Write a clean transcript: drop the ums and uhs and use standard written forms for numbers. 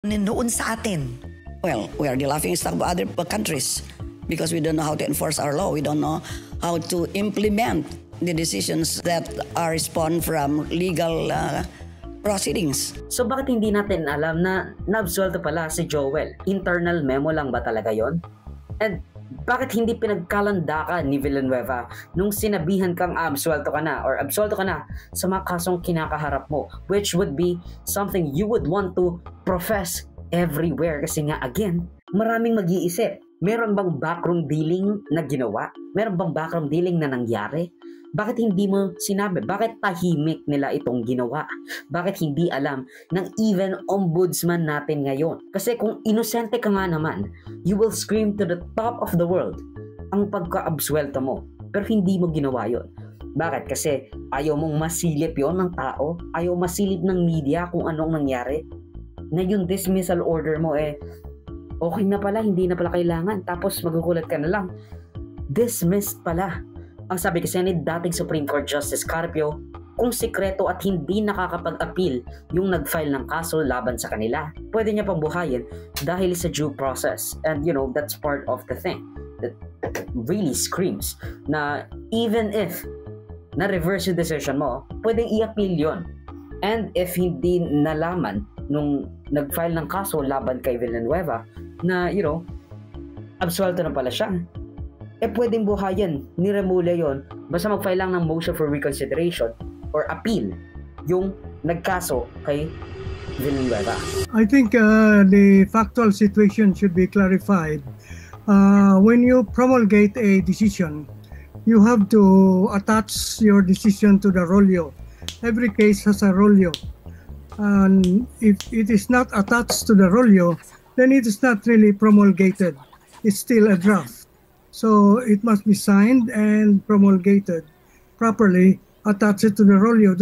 noon sa atin? Well, we are the laughing stock of other countries because we don't know how to enforce our law. We don't know how to implement the decisions that are spawned from legal proceedings. So bakit hindi natin alam na naabsuelto pala si Joel? Internal memo lang ba talaga yon? And bakit hindi pinagkalandakan ni Villanueva nung sinabihan kang absuelto ka na or absuelto ka na sa mga kasong kinakaharap mo, which would be something you would want to profess everywhere kasi nga again, maraming mag-iisip. Meron bang backroom dealing na ginawa? Meron bang backroom dealing na nangyari? Bakit hindi mo sinabi? Bakit tahimik nila itong ginawa? Bakit hindi alam ng even ombudsman natin ngayon? Kasi kung inosente ka nga naman, you will scream to the top of the world ang pagka-absuelto mo. Pero hindi mo ginawa yon. Bakit? Kasi ayaw mong masilip yon ng tao? Ayaw masilip ng media kung anong nangyari? Na yung dismissal order mo okay na pala, hindi na pala kailangan. Tapos magugulat ka na lang. Dismissed pala. Ang sabi kasi ni dating Supreme Court Justice Carpio, kung sikreto at hindi nakakapag-appeal yung nag-file ng kaso laban sa kanila, pwede niya pang buhayin dahil sa due process. And you know, that's part of the thing that really screams na even if na-reverse yung decision mo, pwedeng i-appeal yun. And if hindi nalaman nung nag-file ng kaso laban kay Villanueva na, you know, absuelto na pala siya, pwedeng buhayin ni Remulla yon basta mag-file lang ng motion for reconsideration or appeal yung nagkaso kay Villanueva. I think the factual situation should be clarified. When you promulgate a decision, you have to attach your decision to the rolio. Every case has a rolio. And if it is not attached to the rolio, then it is not really promulgated. It's still a draft. So it must be signed and promulgated properly, attached to the rolio.